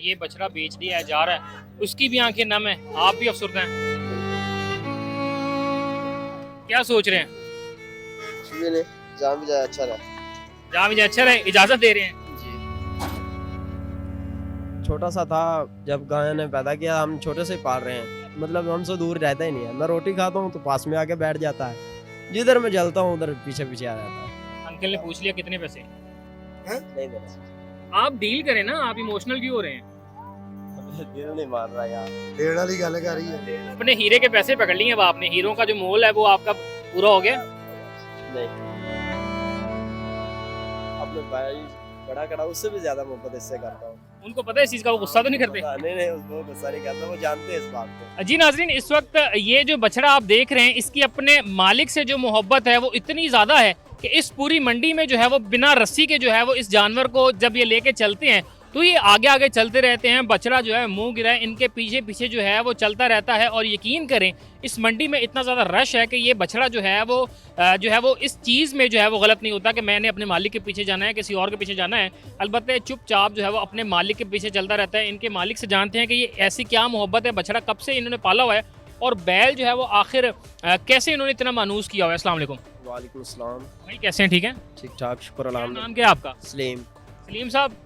ये बछड़ा बेच दिया जा रहा है, उसकी भी आंखें नम है, आप भी अफसरदा हैं। क्या सोच रहे हैं? कुछ भी नहीं, जहाँ भी जाए अच्छा रहे। जहाँ भी जाए अच्छा रहे, इजाजत दे रहे हैं। जी। छोटा सा था जब गाय ने पैदा किया, हम छोटे से ही पाल रहे हैं, मतलब हमसे दूर रहता ही नहीं है। मैं रोटी खाता हूँ तो पास में आके बैठ जाता है, जिधर मैं जलता हूँ उधर पीछे पीछे आ जाता है। अंकल ने पूछ लिया कितने पैसे। नहीं देना, आप डील करें ना, आप इमोशनल क्यों हो रहे हैं? दिल नहीं मार रहा यार। डेढ़ वाली गल कर रही है। अपने हीरे के पैसे पकड़ लिए अब आपने, हीरो का जो मोल है वो आपका पूरा हो गया। नहीं, अपने भाई बड़ा कड़ा, उससे भी ज्यादा मोहब्बत इससे करता हूँ। उनको पता है इस चीज का, वो गुस्सा तो नहीं करते? नहीं, उसको गुस्सा नहीं करता, वो जानते हैं इस बात को। जी नाज़रीन, इस वक्त ये जो बछड़ा आप देख रहे हैं, इसकी अपने मालिक से जो मोहब्बत है वो इतनी ज़्यादा है कि इस पूरी मंडी में जो है वो बिना रस्सी के जो है वो इस जानवर को जब ये लेके चलते हैं तो ये आगे आगे चलते रहते हैं। बछड़ा जो है मुंह गिरा है, इनके पीछे पीछे जो है वो चलता रहता है। और यकीन करें इस मंडी में इतना ज़्यादा रश है कि ये बछड़ा जो है वो इस चीज़ में जो है वो गलत नहीं होता कि मैंने अपने मालिक के पीछे जाना है, किसी और के पीछे जाना है। अलबत्ते चुपचाप जो है वो अपने मालिक के पीछे चलता रहता है। इनके मालिक से जानते हैं कि ये ऐसी क्या मोहब्बत है, बछड़ा कब से इन्होंने पाला हुआ है और बैल जो है वो आखिर कैसे इन्होंने इतना मानूस किया हुआ है। अस्सलाम वालेकुम वालेकुम सलाम। भाई, कैसे हैं? ठीक है, ठीक ठाक, शुक्र क्या अल्हम्दुलिल्लाह। नाम क्या है आपका? सलीम। सलीम साहब,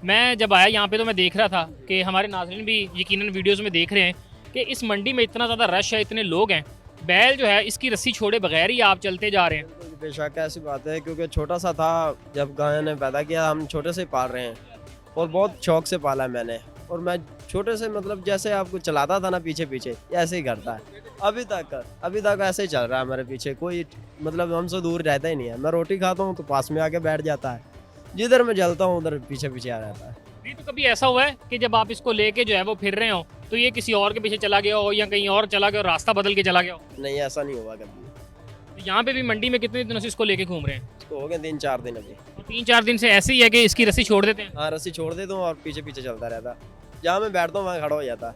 मैं जब आया यहाँ पे तो मैं देख रहा था कि हमारे नाज़रीन भी यकीनन वीडियोस में देख रहे हैं कि इस मंडी में इतना ज़्यादा रश है, इतने लोग हैं, बैल जो है इसकी रस्सी छोड़े बगैर ही आप चलते जा रहे हैं। बेशक ऐसी बात है, क्योंकि छोटा सा था जब गाय ने पैदा किया, हम छोटे से ही पाल रहे हैं और बहुत शौक से पाला है मैंने। और मैं छोटे से, मतलब जैसे आपको चलाता था ना पीछे पीछे, ऐसे ही करता है अभी तक ऐसे ही चल रहा है हमारे पीछे। कोई मतलब हमसे दूर रहता ही नहीं है। मैं रोटी खाता हूँ तो पास में आके बैठ जाता है, जिधर मैं जलता हूँ उधर पीछे पीछे आ जाता है। नहीं तो कभी ऐसा हुआ है कि जब आप इसको लेके जो है वो फिर रहे हो तो ये किसी और के पीछे चला गया हो या कहीं और चला गया हो, रास्ता बदल के चला गया हो? नहीं, ऐसा नहीं हुआ कभी। तो यहाँ पे भी मंडी में कितने दिनों से इसको लेके घूम रहे हैं? तो हो गए 3-4 दिन अभी। और 3-4 दिन से ऐसे ही है कि इसकी रस्सी छोड़ देते हैं? हाँ, रस्सी छोड़ देता हूँ और पीछे पीछे चलता रहता। जहाँ मैं बैठता हूँ वहाँ खड़ा हो जाता।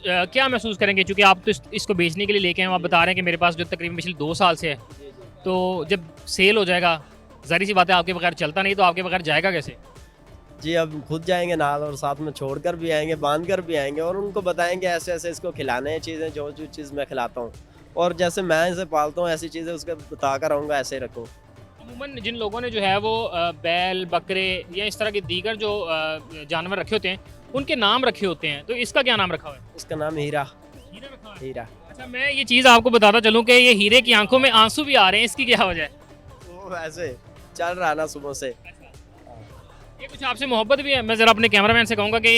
क्या महसूस करेंगे, चूँकि आप तो इसको बेचने के लिए लेके हैं, आप बता रहे हैं कि मेरे पास जो तकरीबन पिछले 2 साल से है, तो जब सेल हो जाएगा ज़ाहिर सी बात है आपके बगैर चलता नहीं, तो आपके बगैर जाएगा कैसे? जी, अब खुद जाएंगे नाल और साथ में छोड़कर भी आएंगे, बांध कर भी आएंगे और उनको बताएंगे ऐसे ऐसे इसको खिलाने हैं चीज़ें, जो जो चीज़ मैं खिलाता हूँ और जैसे मैं इसे पालता हूँ ऐसी चीज़ें उसके बताकर रहूँगा, ऐसे ही रखो। अमूमन जिन लोगों ने जो है वो बैल, बकरे या इस तरह के दीगर जो जानवर रखे होते हैं उनके नाम रखे होते हैं, तो इसका क्या नाम रखा हुआ है? इसका नाम हीरा। हीरा रखा हुआ है। हीरा। अच्छा, मैं ये चीज़ आपको बताता चलूँ कि ये हीरे की आंखों में आंसू भी आ रहे हैं, इसकी क्या वजह है? वो वैसे चल रहा ना सुबह से। ये कुछ आपसे मोहब्बत भी है। मैं ज़रा अपने कैमरामैन से कहूँगा कि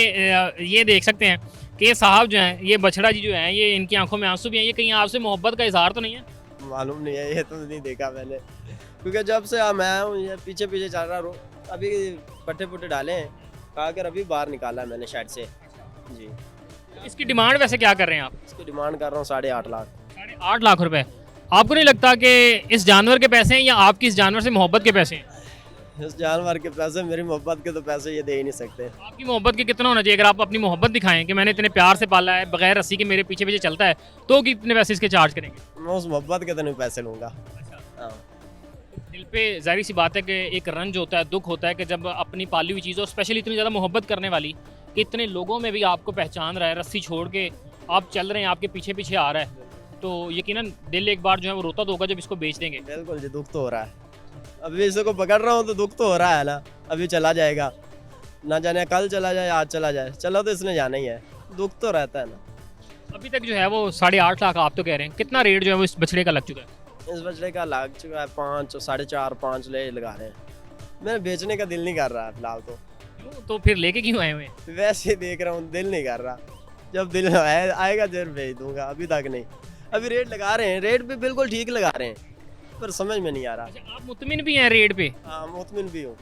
ये देख सकते हैं कि ये साहब जो हैं, ये बछड़ा जी जो हैं, ये इनकी आंखों में आंसू भी हैं। ये कहीं आपसे मोहब्बत का इजहार तो नहीं है? मालूम नहीं है, ये तो नहीं देखा मैंने, क्योंकि जब से मैं हूँ ये पीछे पीछे चल रहा। अभी पट्टे पुट्टे डाले हैं, खा कर अभी बाहर निकाला मैंने शायद से। जी। इसकी डिमांड वैसे क्या कर रहे हैं आप? इसकी डिमांड कर रहा हूँ 8.5 लाख। 8.5 लाख रुपए। आपको नहीं लगता कि इस जानवर के पैसे हैं या आपकी इस जानवर से मोहब्बत के पैसे हैं? इस जानवर के पैसे, मेरी मोहब्बत के तो पैसे ये दे ही नहीं सकते। आपकी मोहब्बत के कितना होना चाहिए? अगर आप अपनी मोहब्बत दिखाएं कि मैंने इतने प्यार से पाला है, बगैर रस्सी के मेरे पीछे पीछे चलता है, तो कितने पैसे इसके चार्ज करेंगे? मैं उस मोहब्बत के तो नहीं पैसे लूँगा। हाँ। दिल पे जाहिर सी बात है कि एक रंज होता है, दुख होता है कि जब अपनी पाली हुई चीज़ और स्पेशली इतनी ज़्यादा मोहब्बत करने वाली कि इतने लोगों में भी आपको पहचान रहा है, रस्सी छोड़ के आप चल रहे हैं, आपके पीछे पीछे आ रहा है, तो यकीनन दिल एक बार जो है वो रोता तो होगा जब इसको बेच देंगे। बिल्कुल जी, दुख तो हो रहा है। अभी इसको पकड़ रहा हूँ तो दुख तो हो रहा है ना। अभी चला जाएगा, ना जाने कल चला जाए आज चला जाए, चला तो इसने जाना ही है, दुख तो रहता है ना। अभी तक जो है वो 8.5 लाख आप तो कह रहे हैं, कितना रेट जो है वो इस बछड़े का लग चुका है? इस बछड़े का लग चुका है 5, 4.5-5 लगा रहे हैं। मेरे बेचने का दिल नहीं कर रहा है फिलहाल तो। क्यों? तो फिर लेके क्यों आए हुए हैं? वैसे ही देख रहा हूँ, दिल नहीं कर रहा। जब दिल आएगा जरूर भेज दूंगा, अभी तक नहीं। अभी रेट लगा रहे हैं, रेट भी बिल्कुल ठीक लगा रहे हैं, पर समझ में नहीं आ रहा। अच्छा, आप मुतमिन भी हैं रेट पे? हाँ, मुतमिन भी हूँ।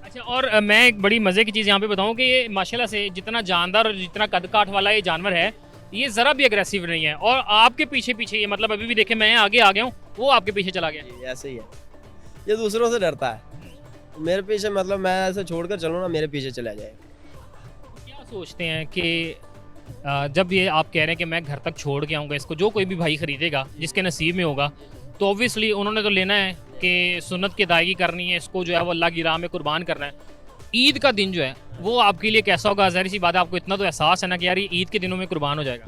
अच्छा, और मैं एक बड़ी मज़े की चीज़ यहाँ पे बताऊँ कि ये माशाल्लाह से जितना जानदार और जितना कद काठ वाला ये जानवर है, ये ज़रा भी अग्रेसिव नहीं है और आपके पीछे पीछे ये, मतलब अभी भी देखे मैं आगे आ गया हूँ, वो आपके पीछे चला गया। जी, ऐसे ही है। ये दूसरों से डरता है, मेरे पीछे, मतलब मैं ऐसे छोड़कर चलूँ ना, मेरे पीछे चला जाए। क्या सोचते हैं कि जब ये आप कह रहे हैं कि मैं घर तक छोड़ के आऊँगा इसको, जो कोई भी भाई ख़रीदेगा जिसके नसीब में होगा, तो ऑब्वियसली उन्होंने तो लेना है कि सुन्नत की अदायगी करनी है, इसको जो है वो अल्लाह की राह में कुर्बान करना है। ईद का दिन जो है वो आपके लिए कैसा होगा? ज़ाहिर सी बात है, आपको इतना तो एहसास है ना कि यार ये ईद के दिनों में कुर्बान हो जाएगा।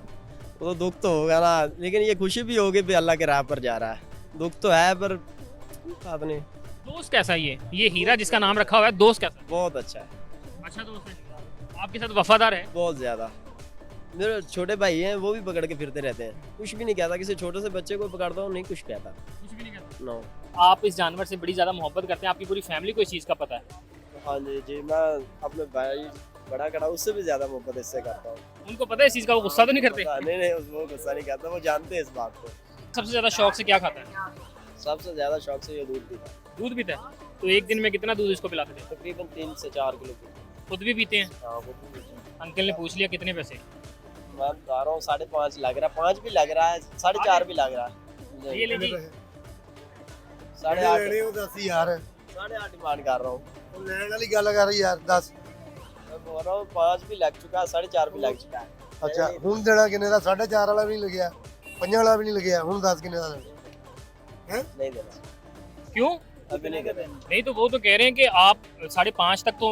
वो तो दुख तो होगा ना, लेकिन ये खुशी भी होगी भी अल्लाह के राह पर जा रहा है। दुख तो है पर बात नहीं। दोस्त कैसा है ये हीरा जिसका नाम रखा हुआ है, दोस्त कैसा है? बहुत अच्छा है, अच्छा दोस्त है, आपके साथ वफादार है? बहुत ज़्यादा। मेरे छोटे भाई हैं, वो भी पकड़ के फिरते रहते हैं, कुछ भी नहीं कहता। किसी छोटे से बच्चे को पकड़ता हूँ, नहीं कुछ कहता। कुछ भी नहीं कहता। नो। आप इस जानवर से बड़ी ज़्यादा मोहब्बत करते हैं, आपकी पूरी फैमिली को इस चीज़ का पता है? हाँ जी जी, मैं अपने भाई बड़ा कड़ा उससे भी ज़्यादा मोहब्बत इससे करता हूँ। उनको पता है इस चीज़ का, वो गुस्सा तो नहीं करते? नहीं नहीं, वो गुस्सा नहीं करता, वो जानते हैं इस बात को। सबसे ज़्यादा शौक से क्या खाता है? सबसे ज़्यादा शौक से ये दूध पीता है। दूध पीता है? तो एक दिन में कितना दूध इसको पिलाते थे? तकरीबन 3 से 4 किलो पीता है। खुद भी पीते हैं? हाँ, वो भी पीता है। अंकल ने पूछ लिया कितने पैसे? मैं बता रहा हूँ 5.5 लग रहा है, 5 भी लग रहा है, 4.5 भी लग रहा है। ये ले जी। 8.5 ਉਹ ਦੱਸ ਯਾਰ 8.5 डिमांड कर रहा हूँ। ਉਹ ਲੈਣ ਵਾਲੀ ਗੱਲ ਕਰ ਯਾਰ ਦੱਸ। मैं बोल रहा हूँ 5 भी लग चुका है, 4.5 भी लग चुका है। ਅੱਛਾ ਹੁਣ ਦੇਣਾ ਕਿੰਨੇ ਦਾ? 4.5 ਵਾਲਾ ਵੀ ਨਹੀਂ ਲੱਗਿਆ, 5 ਵਾਲਾ ਵੀ ਨਹੀਂ ਲੱਗਿਆ, ਹੁਣ ਦੱਸ ਕਿੰਨੇ ਦਾ ਲੈਣਾ? नहीं देना, क्यों? अभी नहीं कर रहे। नहीं तो वो तो कह रहे हैं कि आप 5.5 तक तो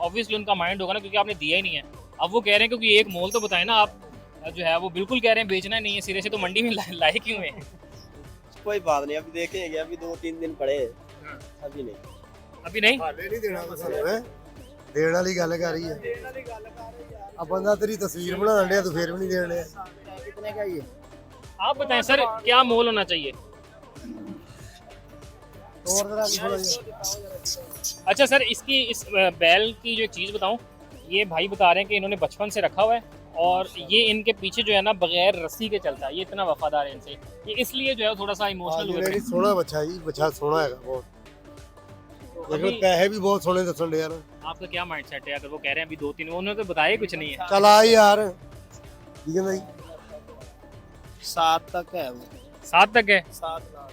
ऑब्वियसली उनका माइंड होगा ना, क्योंकि आपने दिया ही नहीं है। अब वो कह रहे हैं क्योंकि एक मोल तो बताए ना आप, जो है वो बिल्कुल कह रहे हैं बेचना नहीं है सिरे से, तो मंडी में लाए क्यों है? कोई बात नहीं, अभी देखेंगे, अभी 2-3 दिन पड़े हैं, अभी नहीं। अभी नहीं? ਹਾਲੇ ਨਹੀਂ ਦੇਣਾ ਸਾਨੂੰ ਹੈ, ਦੇਣ ਵਾਲੀ ਗੱਲ ਕਰ ਰਹੀ ਹੈ। ਆ ਬੰਦਾ ਤੇਰੀ ਤਸਵੀਰ ਬਣਾਉਣ ਡਿਆ, ਤੂੰ ਫੇਰ ਵੀ ਨਹੀਂ ਦੇਣ ਡਿਆ। कितने का ये? आप बताएं सर, क्या मोल होना चाहिए? ਹੋਰ ਤਰ੍ਹਾਂ ਕੀ ਥੋੜਾ ਜਿਹਾ। अच्छा सर, इसकी इस बैल की जो एक चीज़ बताऊं, ये भाई बता रहे हैं कि इन्होंने बचपन से रखा हुआ है और ये इनके पीछे जो है ना बगैर रस्सी के चलता है, ये इतना वफादार है इनसे, ये इसलिए जो है वो थोड़ा सा इमोशनल हुए ਜਿਹੜੀ पड़े। ਸੋਹਣਾ ਬੱਚਾ ਜੀ, ਬੱਚਾ ਸੋਹਣਾ ਹੈਗਾ ਬਹੁਤ। तो ਦੇਖੋ अभी ਪੈਸੇ ਵੀ ਬਹੁਤ ਸੋਹਣੇ ਦੱਸਣ ਡਿਆ ਨਾ। आपका क्या माइंड सेट है? अगर वो कह रहे हैं अभी 2-3, उन्होंने तो बताया ही कुछ नहीं है। ਚੱਲ ਆ ਯਾਰ, ਕੀ ਕਹਿੰਦਾ ਜੀ? 7 तक है वो। 7 तक है? 7 लाख।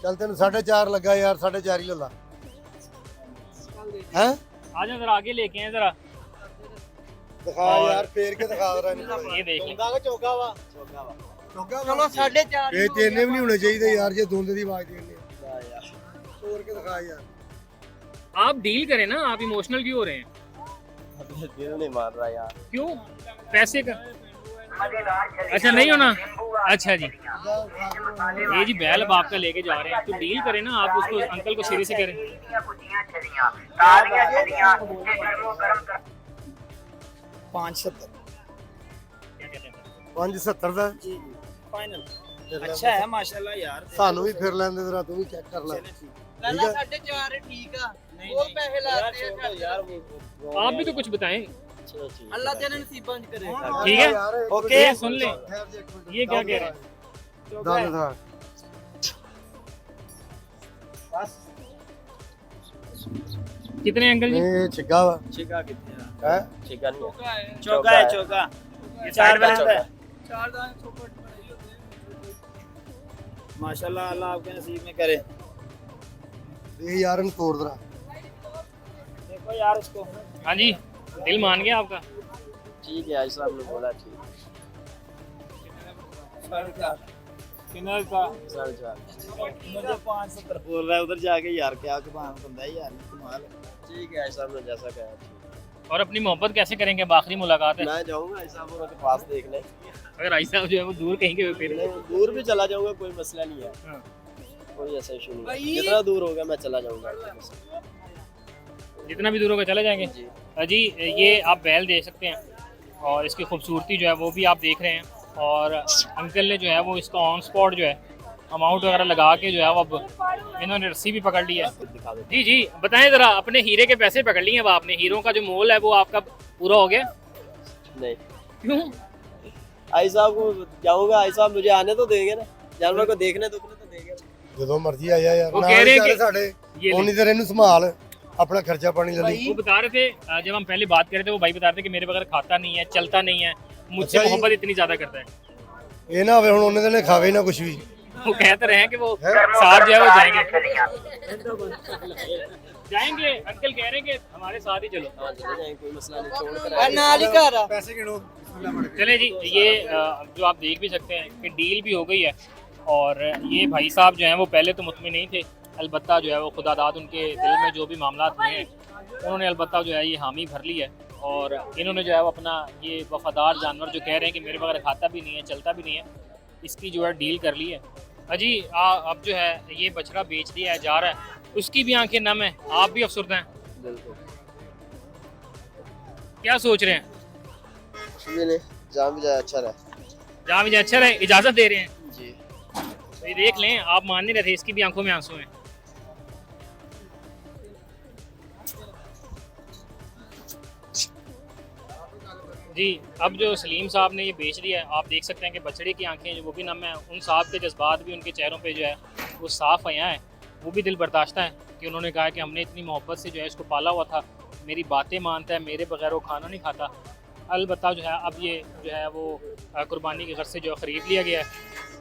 ਚੱਲ ਤੈਨੂੰ 4.5 ਲੱਗਾ ਯਾਰ, 4.5 ਹੀ ਲੈ ਲਾ। ਹੈ आ जाओ जरा आगे लेके आए जरा, ਦਿਖਾ ਯਾਰ, ਫੇਰ ਕੇ ਦਿਖਾ ਦਰਾ ਇਹਨੂੰ। ये देखिए। चौका चौका वा, चौका वा। ਚਲੋ 4.5 ਇਹ ਤੇ ਇੰਨੇ ਵੀ ਨਹੀਂ ਹੋਣੇ ਚਾਹੀਦੇ ਯਾਰ, ਜੇ ਦੁੰਦ ਦੀ ਆਵਾਜ਼ ਦੇਣੀ ਹੈ। यार। ਤੋੜ ਕੇ ਦਿਖਾ ਯਾਰ। आप डील करें ना, आप इमोशनल क्यों हो रहे हैं? अभी दिल नहीं मान रहा यार। क्यों? पैसे का? अच्छा नहीं होना। अच्छा जी, ये जी बैल अब आपका लेके जा रहे हैं, तो डील करें ना, आप उसको अंकल को सिरे से करें। 5.70 क्या कहते हैं? 5.70 ਦਾ जी फाइनल। अच्छा है माशाल्लाह यार। ਸਾਨੂੰ ਵੀ ਫਿਰ ਲੈਂਦੇ ਜਰਾ, ਤੂੰ ਵੀ ਚੈੱਕ ਕਰ ਲੈ। पहला 4.5 ठीक है, वो पैसे लाते हैं यार। आप भी तो कुछ बताएं। अल्लाह तेरे नसीबां च करे। ठीक है, ओके। ये सुन ले, ये क्या कह रहे हैं? ਦੰਦ ਦਾ कितने अंकल जी? ਇਹ ਛਿੱਗਾ ਵਾ चिका कितने ਹੈ। चिका नहीं है, चौका है, चौका। ये साइड वाला चौका है। 4 दाने चौका माशाल्लाह, अल्लाह आपके नसीब में करे। ਇਹ ਯਾਰ ਇਹਨੂੰ ਤੋੜ ਦਰਾ। देखो यार इसको। हाँ जी, दिल मान गया आपका? ठीक है, ऐसा आपने बोला ठीक। कितना का? 4.5 मुझे 5.70 बोल रहा है उधर जाके यार, क्या कमाल बंदा है यार, कमाल। ठीक है, ऐसा आपने जैसा कहा ठीक। और अपनी मोहब्बत कैसे करेंगे? अब आखिरी मुलाकात है, मैं जाऊंगा ऐसा के पास देखने। अगर आई साहब जो है वो दूर कहीं के फिर नहीं, दूर भी चला जाऊंगा, कोई मसला नहीं है। हाँ। कोई ऐसा इशू नहीं है, जितना दूर होगा मैं चला जाऊंगा। जितना भी दूर होगा चले जाएंगे। जी। जी, ये आप बैल देख सकते हैं और इसकी खूबसूरती जो है वो भी आप देख रहे हैं, और अंकल ने जो है वो इसका ऑन स्पॉट जो है अमाउंट वगैरह लगा के जो है वो अब इन्होंने रस्सी भी पकड़ ली है। दिखा दो। जी जी, बताएं ज़रा, अपने हीरे के पैसे पकड़ लिए अब आपने, हीरों का जो मोल है वो आपका पूरा हो गया? नहीं, क्यों? आई साहब को जाऊंगा, आई साहब मुझे आने तो देंगे ना, जानवर को देखने दुखने तो देंगे। ਜਦੋਂ ਮਰਜ਼ੀ ਆ ਜਾ ਯਾਰ, ਉਹ ਨਾਲ ਕਹਿ ਰਹੇ ਹੀ ਕਿ- ਸਾਡੇ ये ले। ਉਨੀ ਦੇਰ ਇਹਨੂੰ ਸੰਭਾਲ, अपना खर्चा पानी ले ली। वो बता रहे थे जब हम पहले बात कर रहे थे, वो भाई बता रहे थे कि मेरे बगैर खाता नहीं है, चलता नहीं है, मुझसे अच्छा जी। मोहब्बत इतनी ज्यादा करता है। ਇਹ ਨਾ ਹੋਵੇ ਹੁਣ ਉਹਨੇ ਦਿਨ ਖਾਵੇ ਨਾ ਕੁਝ ਵੀ। वो कहते रहे हैं कि वो है? साथ जो है वो जाएंगे। जाएंगे, अंकल कह रहे हैं कि हमारे साथ ही चलो। हाँ, चले जाएंगे, कोई मसला नहीं, छोड़ कर पैसे गिनो। चले जी, ये जो आप देख भी सकते हैं कि डील भी हो गई है, और ये भाई साहब जो हैं वो पहले तो मुतमिन नहीं थे, अलबत्ता जो है वो खुदादाद उनके दिल में जो भी मामला हुए हैं उन्होंने अलबत्ता जो है ये हामी भर ली है और इन्होंने जो है वो अपना ये वफादार जानवर जो कह रहे हैं कि मेरे बगैर खाता भी नहीं है चलता भी नहीं है, इसकी जो है डील कर ली है। अजी अब जो है ये बछड़ा बेच दिया जा रहा है, उसकी भी आंखें नम है, आप भी अफसरदा हैं। बिल्कुल क्या सोच रहे हैं? नहीं, जहाँ भी जाए अच्छा रहे। जहाँ भी अच्छा रहे, इजाज़त दे रहे हैं जी। तो ये देख लें, आप मान नहीं रहे थे, इसकी भी आंखों में आंसू हैं। जी अब जो सलीम साहब ने ये बेच दिया है, आप देख सकते हैं कि बछड़े की आंखें जो वो भी नम है, उन साहब के जज्बात भी उनके चेहरों पे जो है वो साफ आया है, वो भी दिल बर्दाश्त है कि उन्होंने कहा कि हमने इतनी मोहब्बत से जो है इसको पाला हुआ था, मेरी बातें मानता है, मेरे बगैर वो खाना नहीं खाता। अलबत्ता जो है अब ये जो है वो कुर्बानी के घर से जो है ख़रीद लिया गया है।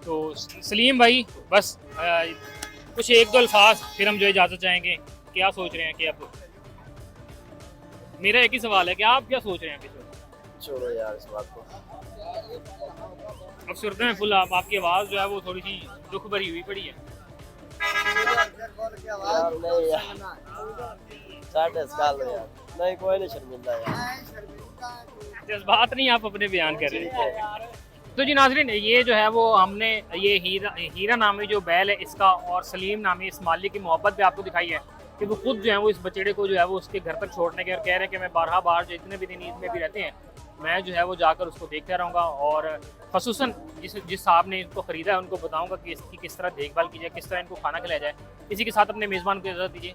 तो सलीम भाई बस कुछ एक दो अल्फाज फिर हम जो इजाज़त चाहेंगे, क्या सोच रहे हैं कि अब मेरा एक ही सवाल है कि आप क्या सोच रहे हैं? अभी छोड़ो यार इस बात को। अब सुनते हैं फुल, आपकी आवाज़ जो है वो थोड़ी सी दुख भरी हुई पड़ी है। यार नहीं यार, साढ़े साल हो यार, नहीं कोई नहीं शर्मिंदा यार। जज्बात नहीं आप अपने बयान कर रहे हैं। तो जी नाज़रीन, ये जो है वो हमने ये हीरा नामी जो बैल है इसका और सलीम नामी इस मालिक की मोहब्बत भी आपको दिखाई है कि वो खुद जो है वो इस बछड़े को जो है वो उसके घर तक छोड़ने के और कह रहे हैं कि मैं बारहा बार जो इतने भी दिन ईद में भी रहते हैं, मैं जो है वो जाकर उसको देखता रहूँगा और ख़ुसूसन जिस साहब ने इसको ख़रीदा है उनको बताऊँगा कि इसकी किस तरह देखभाल की जाए, किस तरह इनको खाना खिलाया जाए। इसी के साथ अपने मेज़बान को इजाज़त दीजिए।